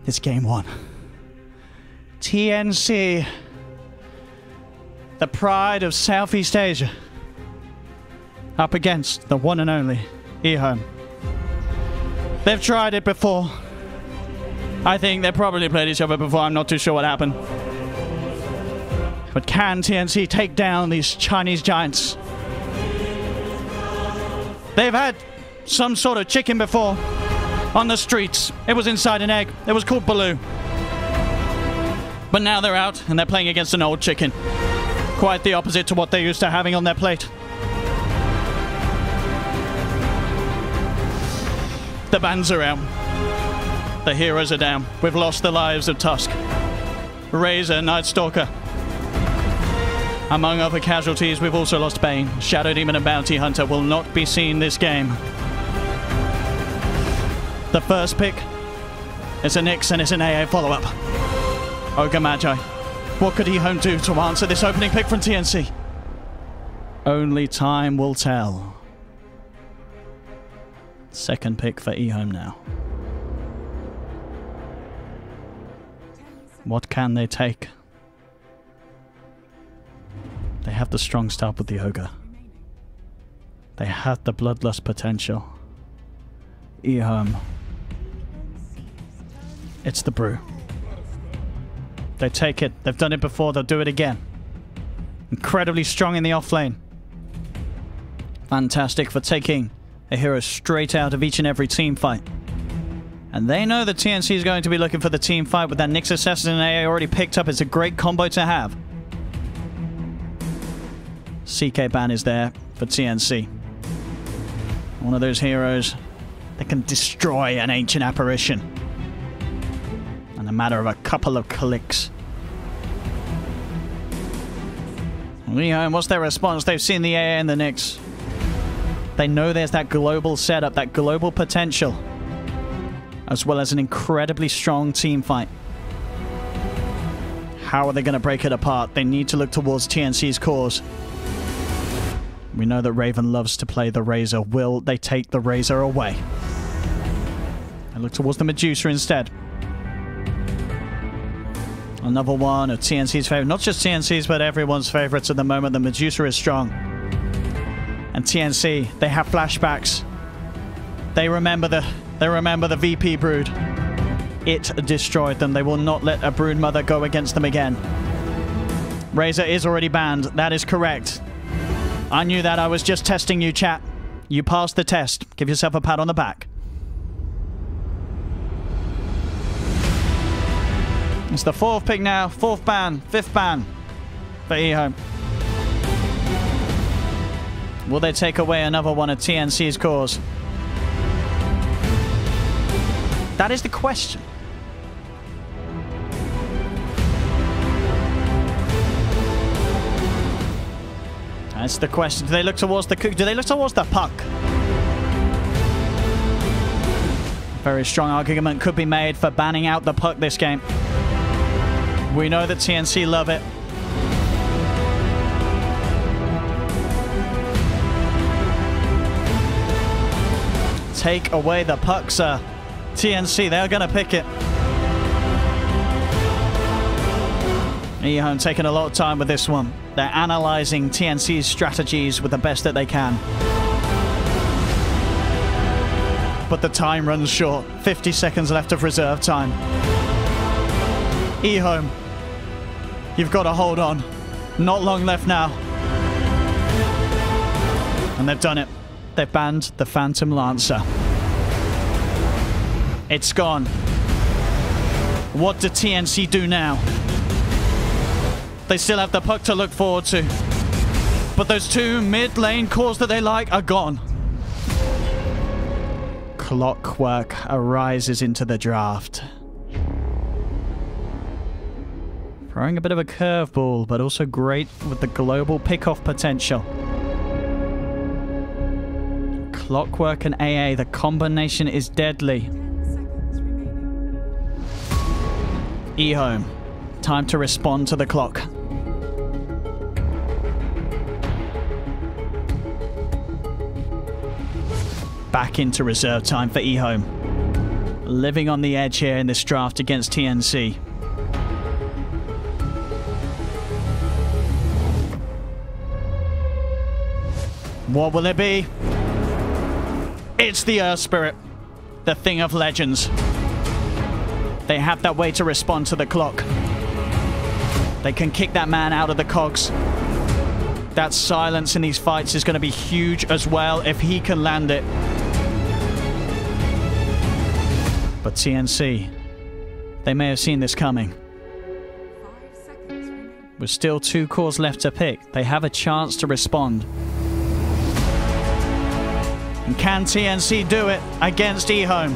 It's game one. TNC, the pride of Southeast Asia, up against the one and only EHOME. They've tried it before. I think they probably played each other before. I'm not too sure what happened. But can TNC take down these Chinese giants? They've had some sort of chicken before on the streets. It was inside an egg. It was called Baloo. But now they're out and they're playing against an old chicken. Quite the opposite to what they're used to having on their plate. The bands are out. The heroes are down. We've lost the lives of Tusk, Razor, Night Stalker. Among other casualties, we've also lost Bane. Shadow Demon and Bounty Hunter will not be seen this game. The first pick is a Nyx and it's an AA follow-up. Ogre Magi. What could EHOME do to answer this opening pick from TNC? Only time will tell. Second pick for EHOME now. What can they take? They have the strong start with the Ogre. They have the Bloodlust potential. EHOME. It's the Brew. They take it. They've done it before. They'll do it again. Incredibly strong in the off lane. Fantastic for taking a hero straight out of each and every team fight. And they know that TNC is going to be looking for the team fight with that Nyx Assassin and AA already picked up. It's a great combo to have. CK ban is there for TNC. One of those heroes that can destroy an ancient apparition in a matter of a couple of clicks. EHOME, what's their response? They've seen the AA and the Nyx. They know there's that global setup, that global potential, as well as an incredibly strong team fight. How are they going to break it apart? They need to look towards TNC's cause. We know that Raven loves to play the Razor. Will they take the Razor away? And look towards the Medusa instead. Another one of TNC's favorite. Not just TNC's, but everyone's favorites at the moment. The Medusa is strong. And TNC, they have flashbacks. They remember the VP brood. It destroyed them. They will not let a brood mother go against them again. Razor is already banned. That is correct. I knew that. I was just testing you, chat. You passed the test. Give yourself a pat on the back. It's the fourth pick now. Fourth ban. Fifth ban for EHOME. Will they take away another one of TNC's cores? That is the question. That's the question. Do they look towards the cook? Do they look towards the puck? Very strong argument could be made for banning out the puck this game. We know that TNC love it. Take away the puck, sir. TNC, they're going to pick it. EHOME taking a lot of time with this one. They're analyzing TNC's strategies with the best that they can. But the time runs short. 50 seconds left of reserve time. EHOME, you've got to hold on. Not long left now. And they've done it. They've banned the Phantom Lancer. It's gone. What do TNC do now? They still have the puck to look forward to. But those two mid-lane cores that they like are gone. Clockwork arises into the draft. Throwing a bit of a curveball, but also great with the global pickoff potential. Clockwork and AA, the combination is deadly. EHOME, time to respond to the clock. Back into reserve time for EHOME. living on the edge here in this draft against TNC. What will it be? It's the Earth Spirit, the thing of legends. They have that way to respond to the clock. They can kick that man out of the cogs. That silence in these fights is going to be huge as well if he can land it. But TNC, they may have seen this coming. With still 2 cores left to pick, they have a chance to respond. And can TNC do it against EHOME?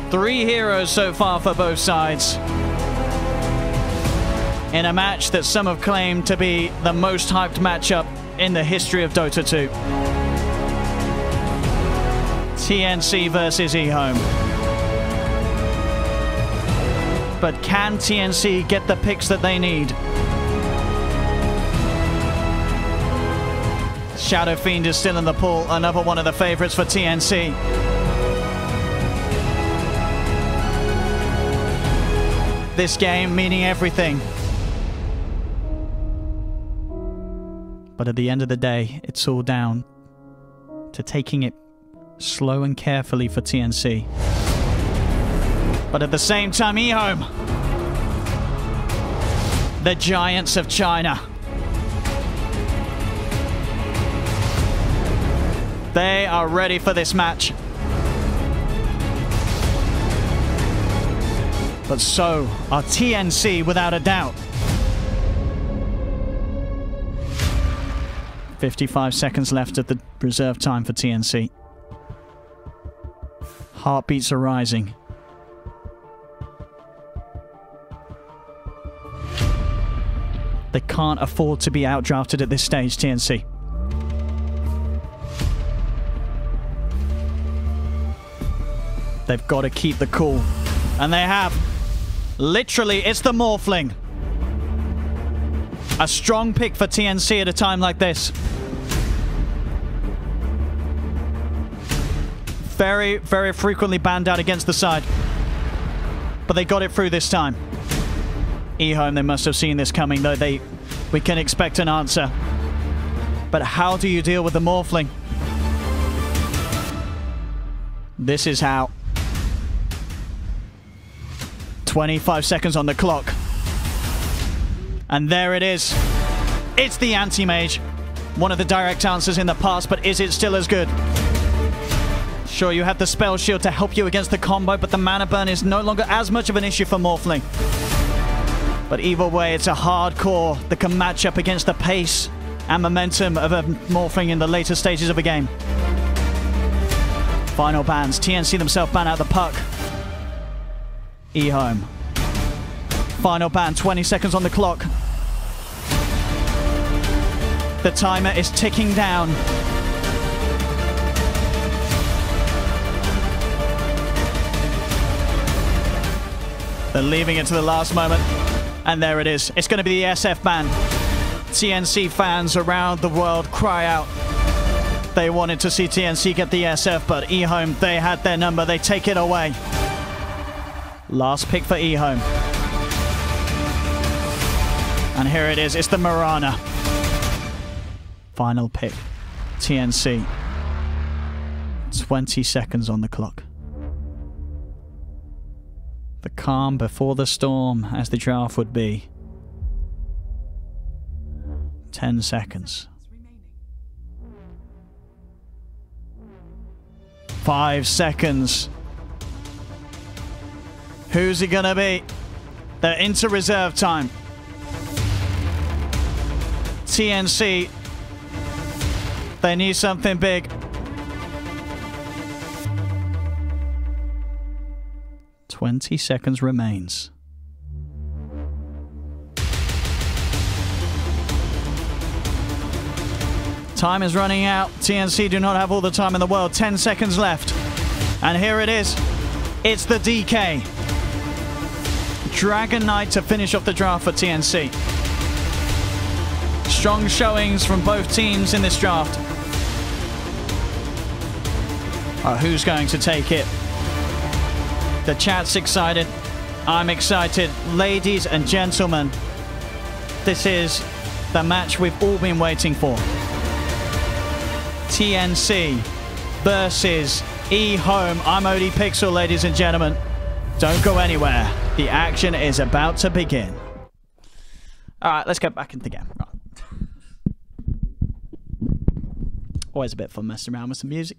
3 heroes so far for both sides. In a match that some have claimed to be the most hyped matchup in the history of Dota 2. TNC versus EHOME. But can TNC get the picks that they need? Shadow Fiend is still in the pool, another one of the favorites for TNC. This game meaning everything. But at the end of the day, it's all down to taking it slow and carefully for TNC. But at the same time, EHOME, the giants of China, they are ready for this match. But so are TNC, without a doubt. 55 seconds left of the reserve time for TNC. Heartbeats are rising. They can't afford to be outdrafted at this stage, TNC. They've got to keep the cool. And they have. Literally, it's the Morphling. A strong pick for TNC at a time like this. Very, very frequently banned out against the side. But they got it through this time. EHOME, they must have seen this coming, though we can expect an answer. But how do you deal with the Morphling? This is how. 25 seconds on the clock. And there it is. It's the Anti-Mage. One of the direct answers in the past, but is it still as good? Sure, you have the Spell Shield to help you against the combo, but the mana burn is no longer as much of an issue for Morphling. But either way, it's a hardcore that can match up against the pace and momentum of a Morphling in the later stages of a game. Final bans. TNC themselves ban out the puck. EHOME. Final ban, 20 seconds on the clock. The timer is ticking down. They're leaving it to the last moment. And there it is. It's going to be the SF ban. TNC fans around the world cry out. They wanted to see TNC get the SF, but EHOME, they had their number. They take it away. Last pick for EHOME. And here it is. It's the Mirana. Final pick. TNC. 20 seconds on the clock. The calm before the storm, as the draft would be. 10 seconds. 5 seconds. Who's it gonna be? They're into reserve time. TNC. They need something big. 20 seconds remains. Time is running out. TNC do not have all the time in the world. 10 seconds left. And here it is. It's the DK. Dragon Knight to finish off the draft for TNC. Strong showings from both teams in this draft. Who's going to take it? The chat's excited. I'm excited. Ladies and gentlemen, this is the match we've all been waiting for. TNC versus EHOME. I'm OD Pixel, ladies and gentlemen. Don't go anywhere. The action is about to begin. Alright, let's get back into the game. Right. Always a bit fun messing around with some music.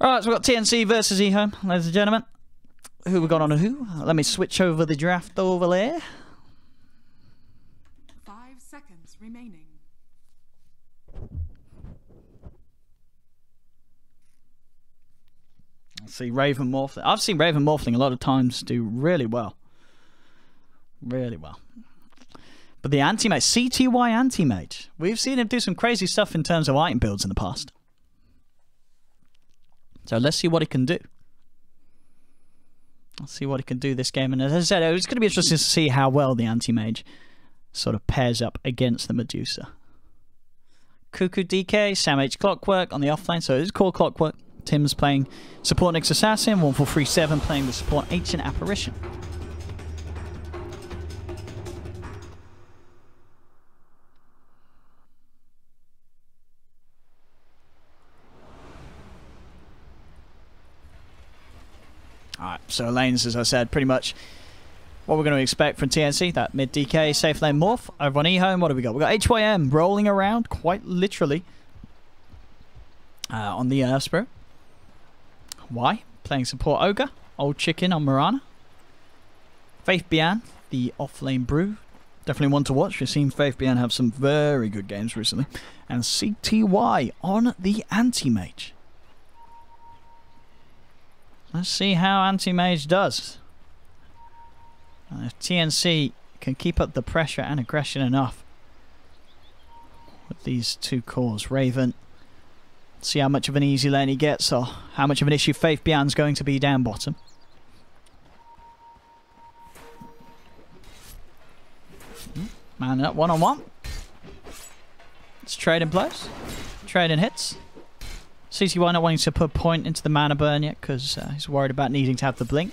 Alright, so we've got TNC versus EHOME, ladies and gentlemen. Who we got on who? Let me switch over the draft over there. 5 seconds remaining. See Raven Morphling. I've seen Raven Morphling a lot of times do really well. Really well. But the anti-mage, CTY anti-mage, we've seen him do some crazy stuff in terms of item builds in the past. So let's see what he can do. Let's see what he can do this game. And as I said, it's going to be interesting to see how well the anti-mage sort of pairs up against the Medusa. Cuckoo DK, Sam H Clockwork on the offlane. So it's called Clockwork. Tim's playing Support Nyx Assassin. 1437 playing the Support Ancient Apparition. Alright, so lanes, as I said, pretty much what we're going to expect from TNC. That mid DK, safe lane morph. Over on EHOME, what do we got? We've got HYM rolling around, quite literally, on the Spirit. Why? Playing support Ogre. Old Chicken on Mirana. Faith Bian, the off-lane brew. Definitely one to watch. We've seen Faith Bian have some very good games recently. And CTY on the anti-mage. Let's see how anti-mage does. If TNC can keep up the pressure and aggression enough with these two cores, Raven. See how much of an easy lane he gets, or how much of an issue Faith Bian's going to be down bottom. Man up one-on-one. It's trading blows. Trading hits. CTY not wanting to put a point into the mana burn yet, because he's worried about needing to have the blink.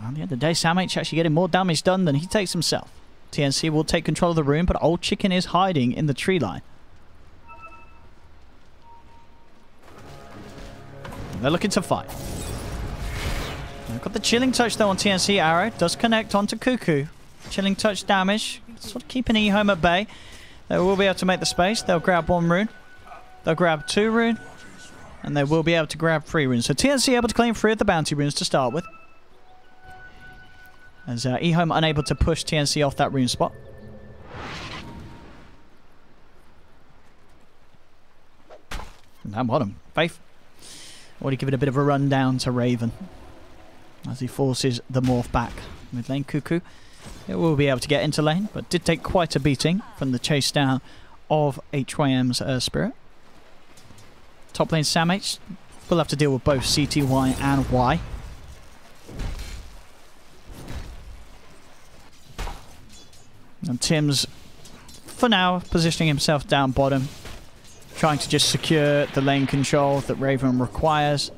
At the end of the day, Sam H actually getting more damage done than he takes himself. TNC will take control of the room, but Old Chicken is hiding in the tree line. They're looking to fight. They've got the Chilling Touch though on TNC. Arrow does connect onto Cuckoo. Chilling Touch damage. Sort of keeping EHOME at bay. They will be able to make the space. They'll grab 1 rune. They'll grab 2 rune. And they will be able to grab 3 runes. So TNC able to claim 3 of the bounty runes to start with. As EHOME unable to push TNC off that rune spot. And that bottom. Faith. Already give it a bit of a rundown to Raven as he forces the morph back. Mid lane Cuckoo. It will be able to get into lane, but did take quite a beating from the chase down of HYM's Spirit. Top lane Sam H will have to deal with both CTY and Y. And Tim's, for now, positioning himself down bottom. Trying to just secure the lane control that Raven requires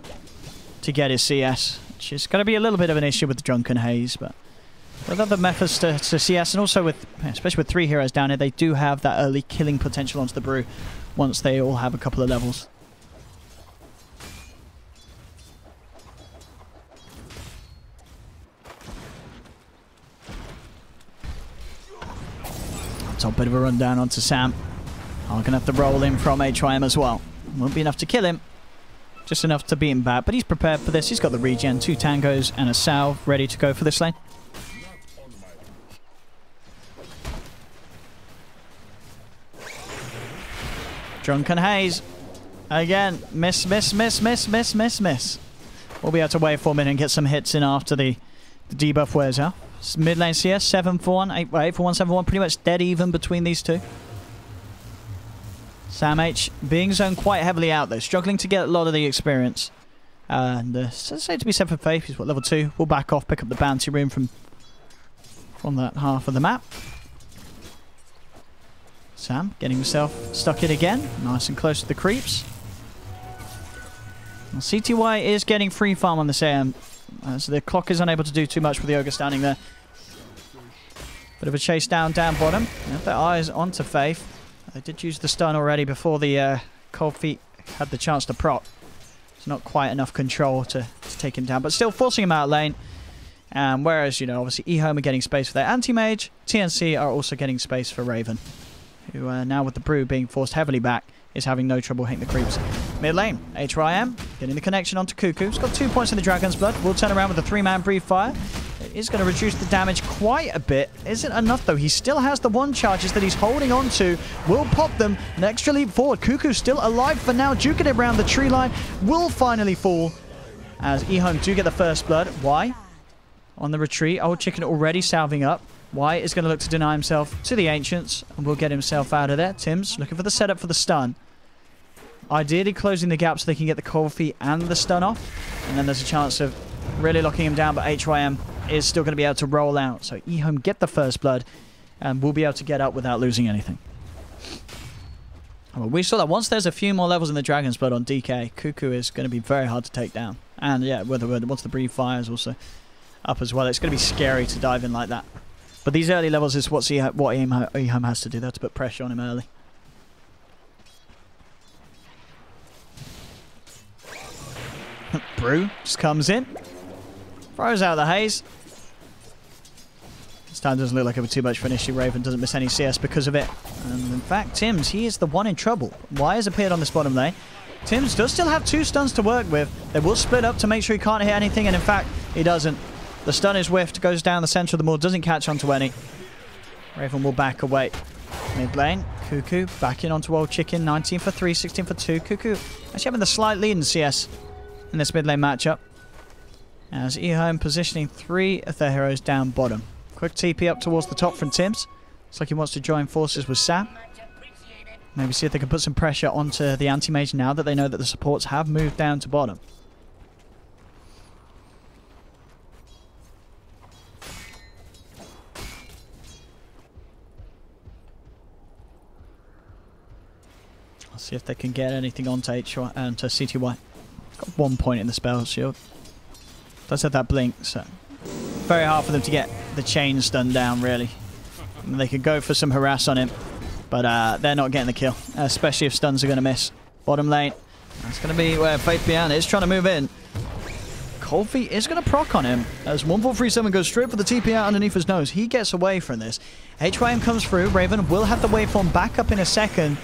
to get his CS. Which is going to be a little bit of an issue with the Drunken Haze, but with other methods to CS, and also with, especially with 3 heroes down here, they do have that early killing potential onto the brew once they all have a couple of levels. Top bit of a rundown onto Sam. I'm going to have to roll in from HYM as well. Won't be enough to kill him. Just enough to beat him back. But he's prepared for this. He's got the regen. 2 tangos and a salve ready to go for this lane. Drunken Haze. Again. Miss. We'll be able to wait for a minute and get some hits in after the debuff wears out. Mid lane CS. 7 for 1. 8 for 1, 7 for 1. Pretty much dead even between these two. Sam H being zoned quite heavily out though, struggling to get a lot of the experience. And say to be said for Faith, he's what, level 2. We'll back off, pick up the bounty rune from that half of the map. Sam getting himself stuck in again, nice and close to the creeps. CTY is getting free farm on this AM. So the clock is unable to do too much with the Ogre standing there. Bit of a chase down bottom. Have their eyes onto Faith. They did use the stun already before the Cold Feet had the chance to proc. It's not quite enough control to take him down, but still forcing him out lane. Whereas, you know, obviously EHOME are getting space for their anti-mage. TNC are also getting space for Raven, who now with the brew being forced heavily back, is having no trouble hitting the creeps. Mid lane, HYM getting the connection onto Cuckoo. He's got 2 points in the Dragon's Blood. Will turn around with a 3-man Breathe Fire. It is going to reduce the damage quite a bit. Isn't enough though. He still has the 1 charges that he's holding on to. Will pop them. An extra leap forward. Cuckoo's still alive for now. Duking it around the tree line. Will finally fall as EHOME do get the first blood. Why? On the retreat. Old Chicken already salving up. Wyatt is going to look to deny himself to the Ancients and will get himself out of there. Tim's looking for the setup for the stun. Ideally closing the gap so they can get the Cold Feet and the stun off. And then there's a chance of really locking him down, but HYM is still going to be able to roll out. So EHOME get the first blood and will be able to get up without losing anything. Well, we saw that once there's a few more levels in the Dragon's Blood on DK, Cuckoo is going to be very hard to take down. And yeah, once the Breathe Fire is also up as well, it's going to be scary to dive in like that. But these early levels is what EHOME has to do. They have to put pressure on him early. Brew just comes in. Throws out the haze. This time doesn't look like it was too much for an issue. Raven doesn't miss any CS because of it. And in fact, Tims, he is the one in trouble. Y has appeared on this bottom lane. Tims does still have 2 stuns to work with. They will split up to make sure he can't hit anything. And in fact, he doesn't. The stun is whiffed. Goes down the center of the moor. Doesn't catch onto any. Raven will back away. Mid lane. Cuckoo back in onto Old Chicken. 19 for 3, 16 for 2. Cuckoo actually having the slight lead in CS in this mid lane matchup. As EHOME positioning 3 of their heroes down bottom. Quick TP up towards the top from Tims. Looks like he wants to join forces with Sam. Maybe see if they can put some pressure onto the anti-mage now that they know that the supports have moved down to bottom. Let's see if they can get anything onto CTY. Got 1 point in the spell shield. Does have that blink, so very hard for them to get the chain stun down, really. And they could go for some harass on him, but they're not getting the kill, especially if stuns are going to miss. Bottom lane, that's going to be where Faith Bian is trying to move in. Cold Feet is going to proc on him as 1437 goes straight for the TP out underneath his nose. He gets away from this. HYM comes through. Raven will have the waveform back up in a second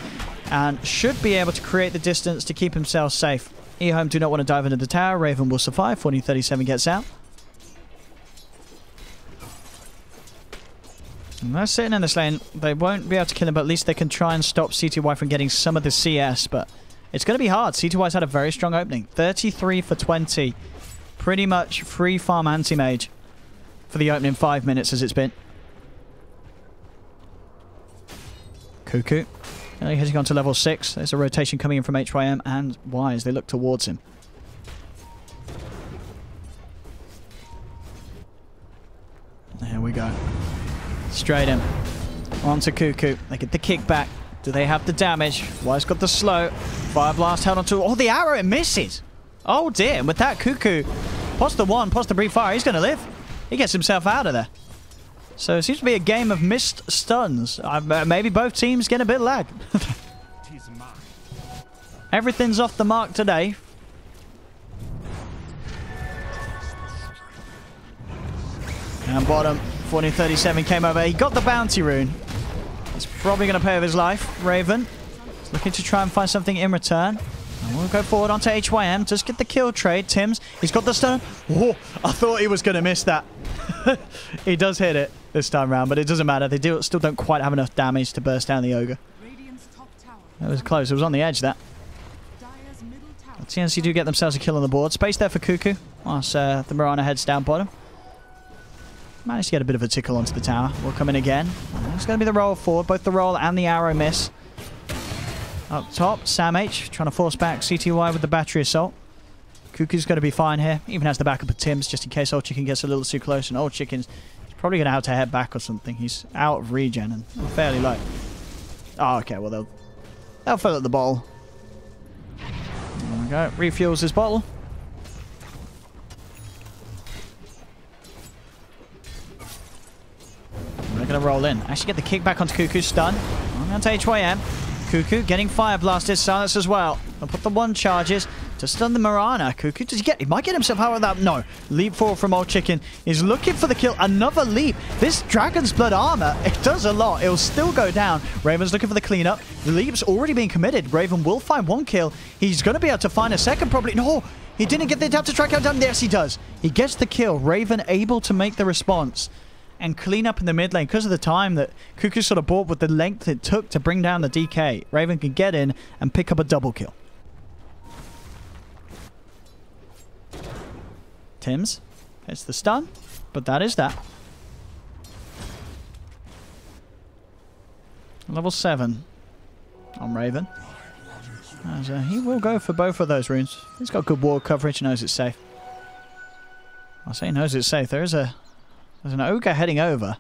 and should be able to create the distance to keep himself safe. EHOME do not want to dive into the tower. Raven will survive. 1437 gets out. And they're sitting in this lane. They won't be able to kill him, but at least they can try and stop CTY from getting some of the CS. But it's going to be hard. CTY's had a very strong opening. 33 for 20. Pretty much free farm anti-mage for the opening 5 minutes as it's been. Cuckoo. Heading on to level 6. There's a rotation coming in from HYM and Y as they look towards him. There we go. Straight in. Onto Cuckoo. They get the kickback. Do they have the damage? Y's got the slow. Fire Blast held onto... Oh, the arrow, it misses! Oh dear, and with that, Cuckoo pots the 1, pots the Breathe Fire. He's going to live. He gets himself out of there. So it seems to be a game of missed stuns. Maybe both teams get a bit lag. Everything's off the mark today. And bottom, 1437 came over. He got the bounty rune. He's probably going to pay with his life. Raven is looking to try and find something in return. And we'll go forward onto HYM. Just get the kill trade. Tims, he's got the stun. Oh, I thought he was going to miss that. He does hit it this time around, but it doesn't matter. They still don't quite have enough damage to burst down the Ogre. It was close. It was on the edge, that. TNC do get themselves a kill on the board. Space there for Cuckoo. Whilst the Mirana heads down bottom. Managed to get a bit of a tickle onto the tower. We'll come in again. It's going to be the roll forward. Both the roll and the arrow miss. Up top, Sam H trying to force back CTY with the battery assault. Cuckoo's going to be fine here. Even has the backup of Tims just in case Old Chicken gets a little too close. And Old Chicken's probably going to have to head back or something. He's out of regen and fairly low. Oh, okay. Well, they'll fill up the bottle. There we go. Refuels his bottle. We're going to roll in. Actually get the kickback onto Cuckoo's stun. On to HYM. Cuckoo getting fire blasted. Silence as well. I'll put the 1 charges to stun the Mirana. Cuckoo, does he get? He might get himself out with that. No. Leap forward from Old Chicken. He's looking for the kill. Another leap. This Dragon's Blood armor, it does a lot. It'll still go down. Raven's looking for the cleanup. The leap's already being committed. Raven will find 1 kill. He's going to be able to find a second probably. No, he didn't get the attempt to track out down. Yes, he does. He gets the kill. Raven able to make the response and clean up in the mid lane because of the time that Cuckoo sort of bought with the length it took to bring down the DK. Raven can get in and pick up a double kill. Tims hits the stun, but that is that. Level 7 on Raven. As, he will go for both of those runes. He's got good ward coverage, knows it's safe. I say knows it's safe. There's an ogre heading over.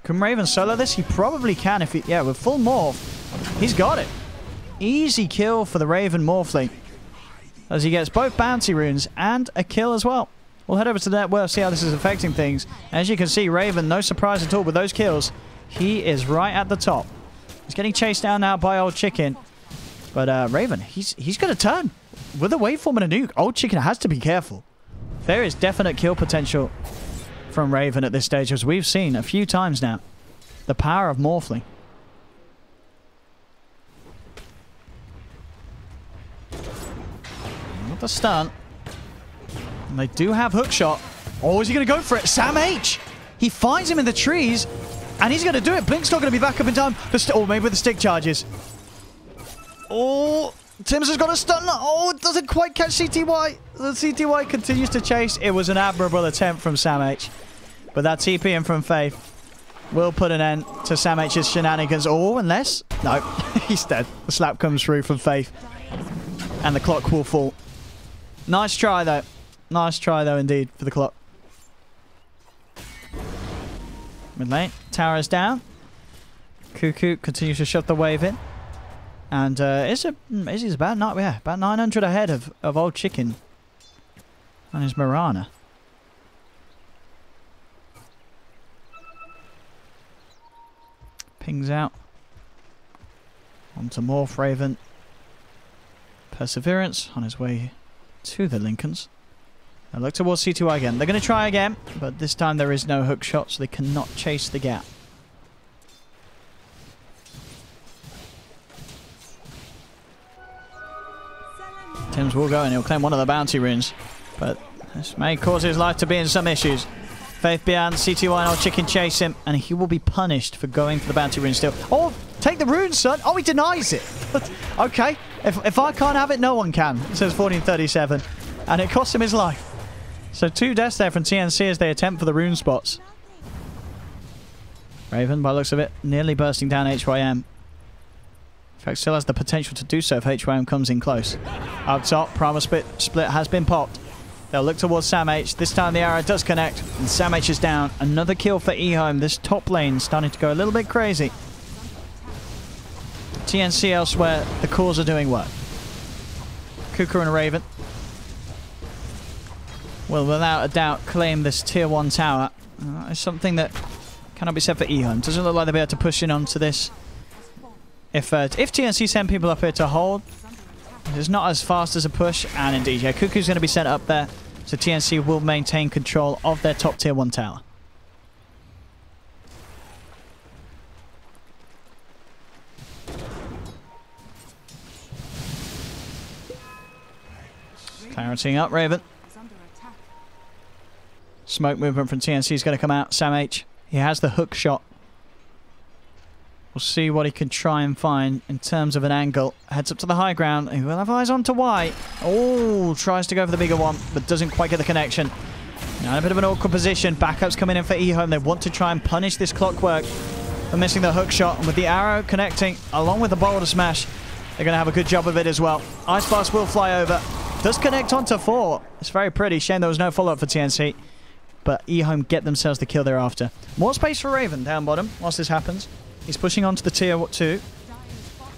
Can Raven solo this? He probably can if he... Yeah, with full morph. He's got it. Easy kill for the Raven morphling. As he gets both bounty runes and a kill as well. We'll head over to the net worth, see how this is affecting things. As you can see, Raven, no surprise at all with those kills. He is right at the top. He's getting chased down now by Old Chicken. But Raven, he's going to turn. With a waveform and a nuke, Old Chicken has to be careful. There is definite kill potential from Raven at this stage, as we've seen a few times now. The power of morphling. With the stun. And they do have hookshot. Oh, is he going to go for it? Sam H! He finds him in the trees, and he's going to do it. Blink's not going to be back up in time. Oh, maybe with the stick charges. Oh, Tims has got a stun. Oh, it doesn't quite catch CTY. The CTY continues to chase. It was an admirable attempt from Sam H. But that TP in from Faith will put an end to Sam H's shenanigans. Oh, unless... No, he's dead. The slap comes through from Faith. And the clock will fall. Nice try, though. Nice try, though, indeed, for the clock. Mid lane. Tower is down. Cuckoo continues to shove the wave in. And Izzy's about 900 ahead of Old Chicken and his Mirana. Pings out. Onto Morph Raven. Perseverance on his way to the Lincolns. They look towards C2I again. They're going to try again, but this time there is no hook shot, so they cannot chase the gap. Tims will go and he'll claim one of the bounty runes, but this may cause his life to be in some issues. Faith Beyond, CT1, Old Chicken chase him, and he will be punished for going for the bounty rune still. Oh, take the rune, son! Oh, he denies it! Okay, if I can't have it, no one can. It says 1437, and it costs him his life. So 2 deaths there from TNC as they attempt for the rune spots. Raven, by the looks of it, nearly bursting down HYM. In fact, still has the potential to do so if HYM comes in close. Up top, Primal Split has been popped. They'll look towards Sam H. This time the arrow does connect, and Sam H is down. Another kill for EHOME. This top lane starting to go a little bit crazy. TNC elsewhere, the cores are doing work. Cuckoo and Raven will without a doubt claim this tier 1 tower. It's something that cannot be said for EHOME. Doesn't look like they'll be able to push in onto this. If TNC send people up here to hold, it's not as fast as a push, and indeed, yeah, Cuckoo's going to be sent up there, so TNC will maintain control of their top tier 1 tower. Clarity up, Raven. Smoke movement from TNC is going to come out. Sam H, he has the hook shot. We'll see what he can try and find in terms of an angle. Heads up to the high ground. He will have eyes on to Y. Oh, tries to go for the bigger one, but doesn't quite get the connection. Now in a bit of an awkward position. Backups coming in for EHOME. They want to try and punish this Clockwork for missing the hook shot. And with the arrow connecting, along with the boulder smash, they're going to have a good job of it as well. Ice Blast will fly over. Does connect onto 4. It's very pretty. Shame there was no follow-up for TNC. But EHOME get themselves the kill thereafter. More space for Raven down bottom whilst this happens. He's pushing on to the tier 2.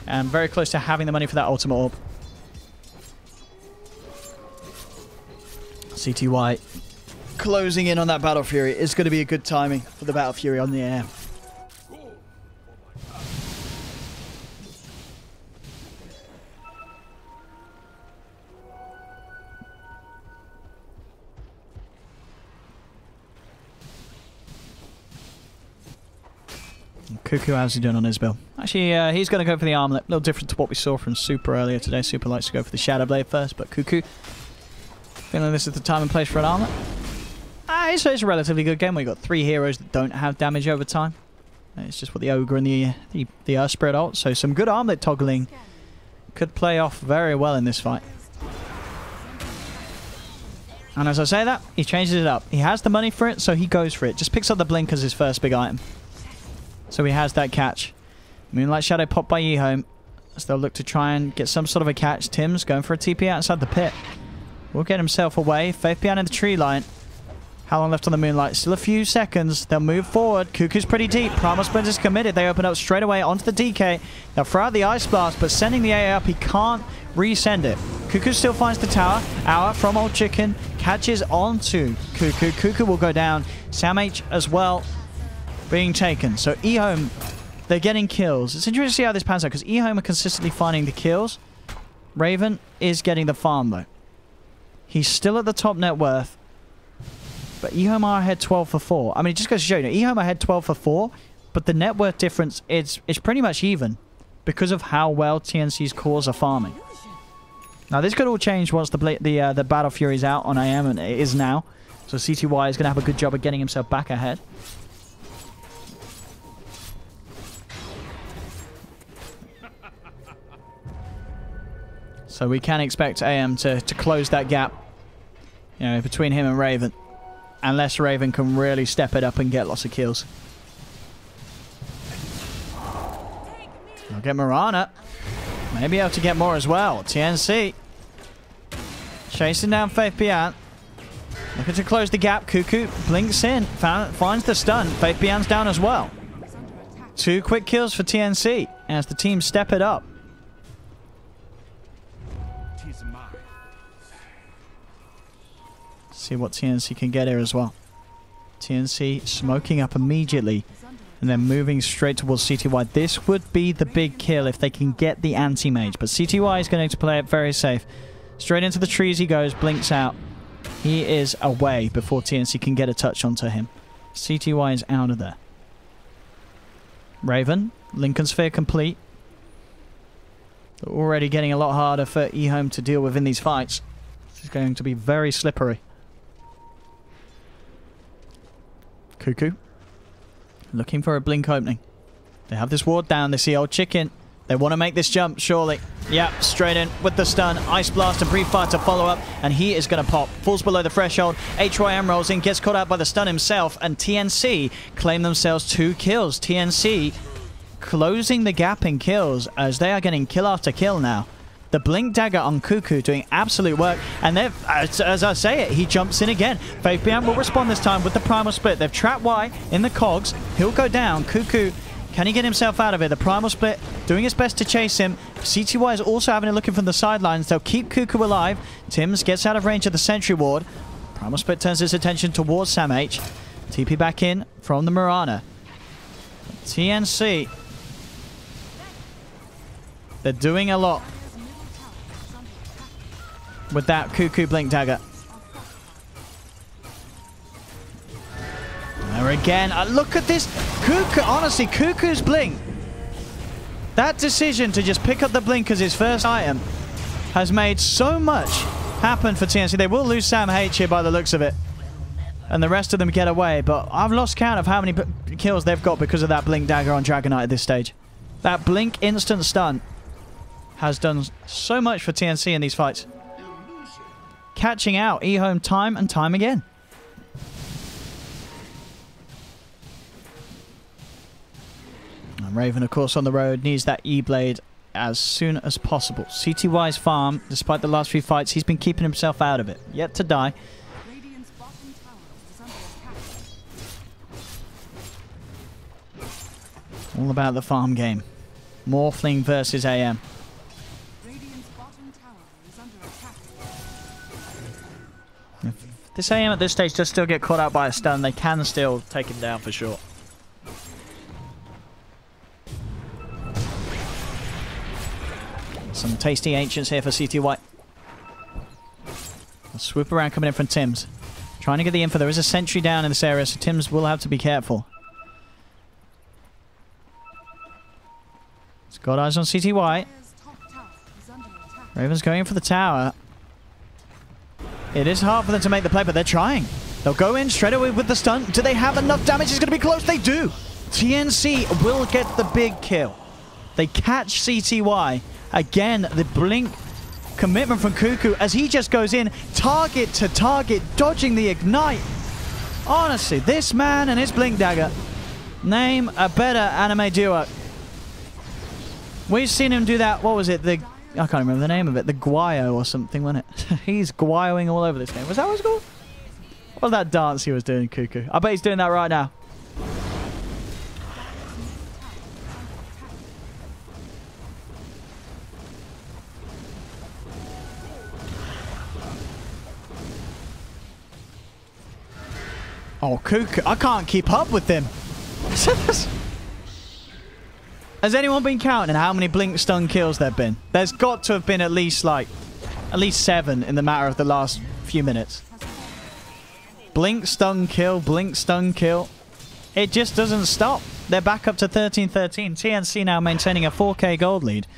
And very close to having the money for that ultimate orb. CTY closing in on that Battle Fury is going to be a good timing for the Battle Fury on the air. Cuckoo, how's he doing on his build? Actually, he's going to go for the armlet. A little different to what we saw from Super earlier today. Super likes to go for the Shadow Blade first, but Cuckoo, feeling this is the time and place for an armlet. It's a relatively good game. We've got 3 heroes that don't have damage over time. It's just what the Ogre and the Earth Spirit ult. So some good armlet toggling could play off very well in this fight. And as I say that, he changes it up. He has the money for it, so he goes for it. Just picks up the Blink as his first big item. So he has that catch. Moonlight Shadow popped by EHOME. As they'll look to try and get some sort of a catch. Tim's going for a TP outside the pit. Will get himself away. Faith behind in the tree line. How long left on the Moonlight? Still a few seconds. They'll move forward. Cuckoo's pretty deep. Primal Splint is committed. They open up straight away onto the DK. They'll throw out the Ice Blast, but sending the AA up, he can't resend it. Cuckoo still finds the tower. Hour from Old Chicken catches onto Cuckoo. Cuckoo will go down. Sam H as well being taken. So EHOME, they're getting kills. It's interesting to see how this pans out because EHOME are consistently finding the kills. Raven is getting the farm though. He's still at the top net worth. But EHOME are ahead 12 for 4. I mean, it just goes to show you, EHOME are ahead 12 for 4, but the net worth difference is pretty much even because of how well TNC's cores are farming. Now, this could all change once the Battle Fury's out on AM, and it is now. So CTY is going to have a good job of getting himself back ahead. So we can expect AM to close that gap, you know, between him and Raven. Unless Raven can really step it up and get lots of kills. I'll get Mirana. Maybe able to get more as well. TNC. Chasing down Faith Bian. Looking to close the gap. Cuckoo blinks in. Finds the stun. Faith Bian's down as well. 2 quick kills for TNC as the team step it up. See what TNC can get here as well. TNC smoking up immediately and then moving straight towards CTY. This would be the big kill if they can get the anti-mage, but CTY is going to play it very safe. Straight into the trees he goes, blinks out. He is away before TNC can get a touch onto him. CTY is out of there. Raven, Lincoln Sphere complete. Already getting a lot harder for EHOME to deal with in these fights. This is going to be very slippery. Cuckoo. Looking for a blink opening. They have this ward down. They see Old Chicken. They want to make this jump, surely. Yeah, straight in with the stun. Ice Blast and Brief Fire to follow up. And he is going to pop. Falls below the threshold. HYM rolls in. Gets caught out by the stun himself. And TNC claim themselves 2 kills. TNC closing the gap in kills as they are getting kill after kill now. The Blink Dagger on Cuckoo doing absolute work. And they've, as I say it, he jumps in again. Faith Bian will respond this time with the Primal Split. They've trapped Y in the cogs. He'll go down. Cuckoo, can he get himself out of it? The Primal Split doing his best to chase him. CTY is also having a look in from the sidelines. They'll keep Cuckoo alive. Tims gets out of range of the Sentry Ward. Primal Split turns his attention towards Sam H. TP back in from the Mirana. TNC. They're doing a lot with that Cuckoo Blink Dagger. There again. Look at this. Cuckoo, honestly, Cuckoo's Blink. That decision to just pick up the Blink as his first item has made so much happen for TNC. They will lose Sam H here by the looks of it. And the rest of them get away. But I've lost count of how many kills they've got because of that Blink Dagger on Dragonite at this stage. That Blink instant stun has done so much for TNC in these fights. Catching out EHOME time and time again. And Raven, of course, on the road, needs that E-Blade as soon as possible. CTY's farm, despite the last few fights, he's been keeping himself out of it. Yet to die. All about the farm game. Morphling versus AM. If this AM at this stage does still get caught out by a stun, they can still take him down for sure. Some tasty ancients here for CTY. A swoop around coming in from Tims. Trying to get the info. There is a sentry down in this area, so Tims will have to be careful. He's got eyes on CTY. Raven's going in for the tower. It is hard for them to make the play, but they're trying. They'll go in straight away with the stun. Do they have enough damage? It's going to be close. They do. TNC will get the big kill. They catch CTY. Again, the blink commitment from Cuckoo as he just goes in, target to target, dodging the ignite. Honestly, this man and his blink dagger, name a better anime duo. We've seen him do that. What was it? I can't remember the name of it. The Guayo or something, wasn't it? He's Guayoing all over this game. Was that what it's called? What was that dance he was doing, Cuckoo? I bet he's doing that right now. Oh, Cuckoo. I can't keep up with them. Has anyone been counting how many blink stun kills there have been? There's got to have been at least 7 in the matter of the last few minutes. Blink stun kill, blink stun kill. It just doesn't stop. They're back up to 13-13. TNC now maintaining a 4k gold lead.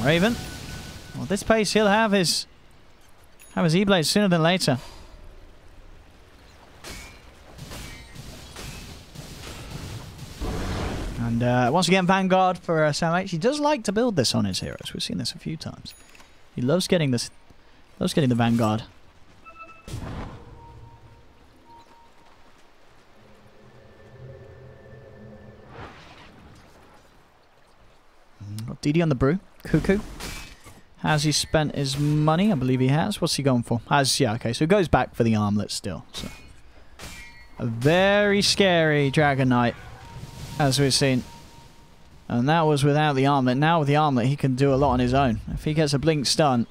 Raven. Well, this pace he'll have his E-Blade sooner than later. And once again, Vanguard for Sam H. He does like to build this on his heroes. We've seen this a few times. He loves getting this. Loves getting the Vanguard. Got DD on the brew. Cuckoo. Has he spent his money? I believe he has. What's he going for? Yeah, okay. So he goes back for the armlet still. So a very scary Dragon Knight, as we've seen. And that was without the armlet. Now with the armlet, he can do a lot on his own. If he gets a blink stun,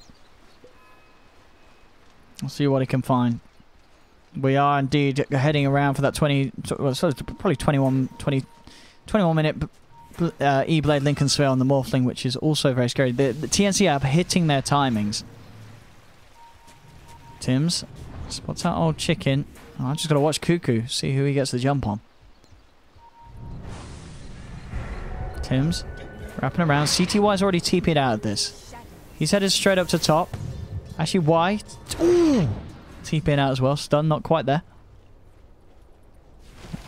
we'll see what he can find. We are indeed heading around for that 21 minute E-Blade Lincoln Sphere on the Morphling, which is also very scary. The TNC are hitting their timings. Tims spots that old chicken. Oh, I just got to watch Cuckoo, see who he gets the jump on. Tims wrapping around. CTY's already TP'd out of this. He's headed straight up to top. Actually, Y. Ooh! TP'd out as well. Stun, not quite there.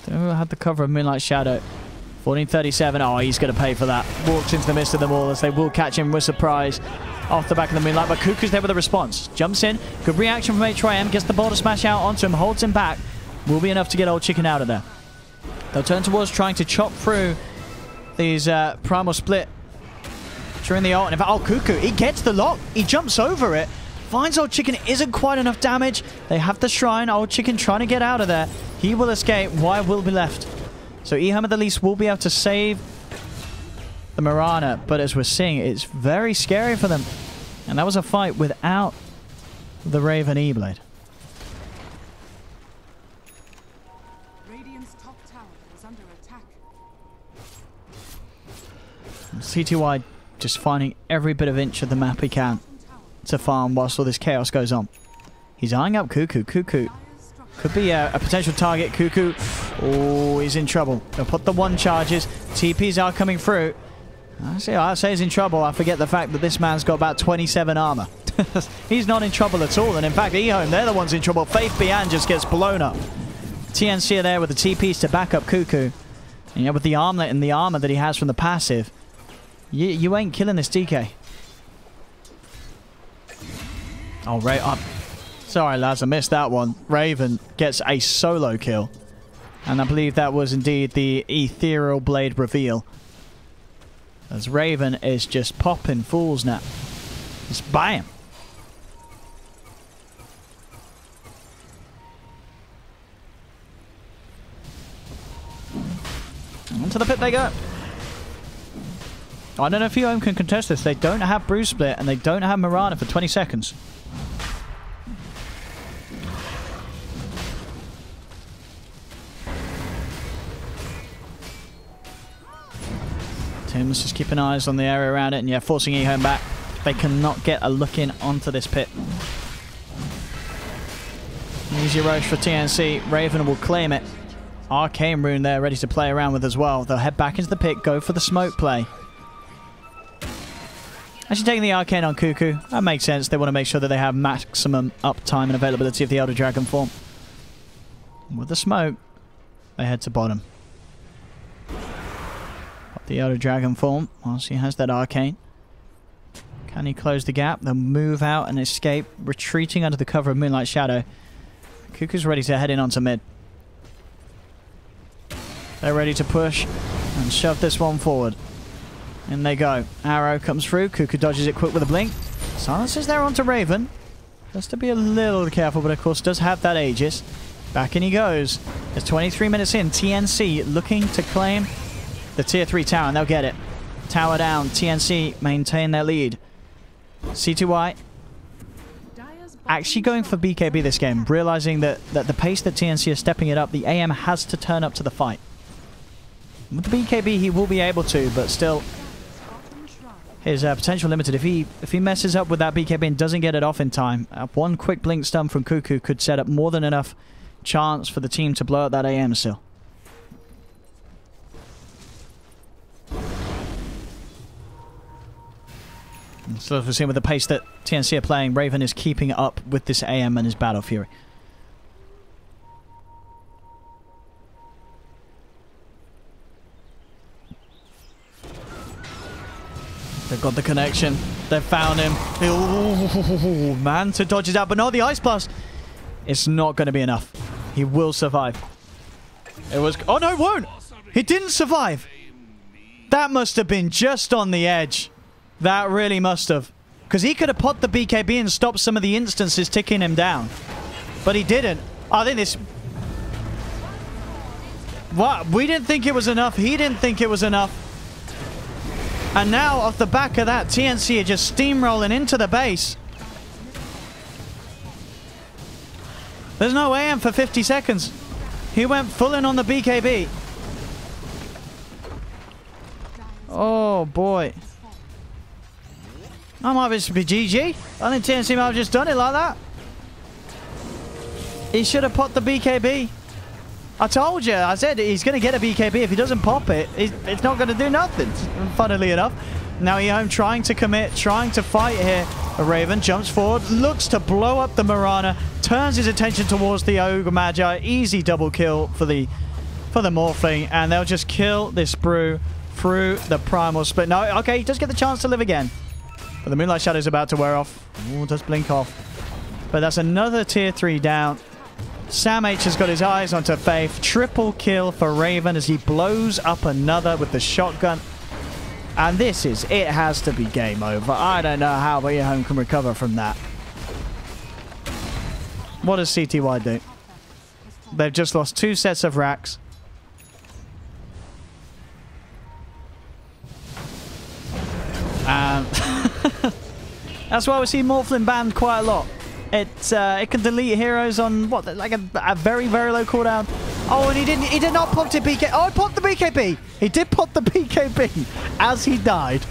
Had the cover of Moonlight Shadow. 1437. Oh, he's going to pay for that. Walks into the midst of them all as they will catch him with surprise off the back of the Moonlight. But Cuckoo's there with a response. Jumps in. Good reaction from HYM. Gets the boulder smash out onto him. Holds him back. Will be enough to get old chicken out of there. They'll turn towards trying to chop through these Primal Split during the ult. And in fact, oh, Cuckoo, he gets the lock. He jumps over it. Finds old chicken. Isn't quite enough damage. They have the shrine. Old chicken trying to get out of there. He will escape. Y will be left. So EHOME at the least will be able to save the Mirana, but as we're seeing, it's very scary for them. And that was a fight without the Raven E-Blade. Radiant's top tower is under attack. CTY just finding every bit of inch of the map he can to farm whilst all this chaos goes on. He's eyeing up Cuckoo. Cuckoo could be a potential target. Cuckoo, oh, he's in trouble. They'll put the one charges. TPs are coming through. I say he's in trouble. I forget the fact that this man's got about 27 armor. He's not in trouble at all. And in fact, EHOME, they're the ones in trouble. Faith Bian just gets blown up. TNC are there with the TPs to back up Cuckoo. And yeah, with the armlet and the armor that he has from the passive, you ain't killing this DK. Oh, right up. Sorry, lads, I missed that one. Raven gets a solo kill. And I believe that was indeed the Ethereal Blade reveal. As Raven is just popping fools now. Just bam. Onto the pit they go. I don't know if EHOME can contest this. They don't have Bruise Split and they don't have Mirana for 20 seconds. Tim's just keeping eyes on the area around it and yeah, forcing EHOME back. They cannot get a look in onto this pit. Easy rush for TNC. Raven will claim it. Arcane Rune there ready to play around with as well. They'll head back into the pit, go for the smoke play. Actually taking the Arcane on Cuckoo. That makes sense. They want to make sure that they have maximum uptime and availability of the Elder Dragon form. With the smoke, they head to bottom. Pop the Elder Dragon form whilst he has that Arcane. Can he close the gap? They'll move out and escape, retreating under the cover of Moonlight Shadow. Cuckoo's ready to head in onto mid. They're ready to push and shove this one forward. In they go. Arrow comes through. Cuckoo dodges it quick with a blink. Silences there onto Raven. Just to be a little careful, but of course does have that Aegis. Back in he goes. There's 23 minutes in. TNC looking to claim the tier 3 tower, and they'll get it. Tower down. TNC maintain their lead. C2Y actually going for BKB this game, realizing that the pace that TNC is stepping it up, the AM has to turn up to the fight. With the BKB he will be able to, but still his potential limited. If he messes up with that BKB and doesn't get it off in time, one quick blink stun from Cuckoo could set up more than enough chance for the team to blow up that AM still. So as we're seeing with the pace that TNC are playing, Raven is keeping up with this AM and his Battle Fury. They've got the connection. They've found him. Ooh, man, to dodge it out. But no, the Ice Blast. It's not going to be enough. He will survive. It was... Oh, no, it won't. He didn't survive. That must have been just on the edge. That really must have. Because he could have popped the BKB and stopped some of the instances ticking him down. But he didn't. I think this... What? We didn't think it was enough. He didn't think it was enough. And now, off the back of that, TNC are just steamrolling into the base. There's no AM for 50 seconds. He went full in on the BKB. Oh, boy. I might just be GG. I think TNC might have just done it like that. He should have popped the BKB. I told you. I said he's going to get a BKB. If he doesn't pop it, it's not going to do nothing. Funnily enough. Now EHOME trying to commit, trying to fight here. A Raven jumps forward, looks to blow up the Mirana, turns his attention towards the Ogre Magi. Easy double kill for the Morphling, and they'll just kill this Brew through the Primal Split. No, okay, he does get the chance to live again. But the Moonlight Shadow is about to wear off. Ooh, does blink off. But that's another tier 3 down. Sam H has got his eyes onto Faith. Triple kill for Raven as he blows up another with the shotgun. And this is... It has to be game over. I don't know how EHOME can recover from that. What does CTY do? They've just lost 2 sets of racks. That's why we see Morphlin banned quite a lot. It can delete heroes on what, like a very, very low cooldown. Oh, and he did not pop the BKB. Oh, he popped the BKB. He did pop the BKB as he died.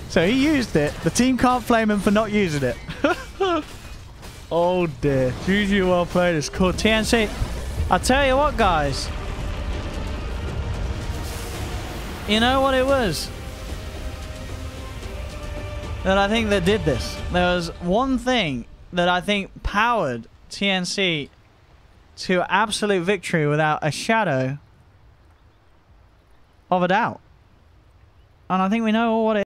So he used it. The team can't flame him for not using it. Oh dear. GG, well played. It's cool. TNC. I'll tell you what, guys. You know what it was that I think that did this? There was one thing that I think powered TNC to absolute victory without a shadow of a doubt. And I think we know what it is.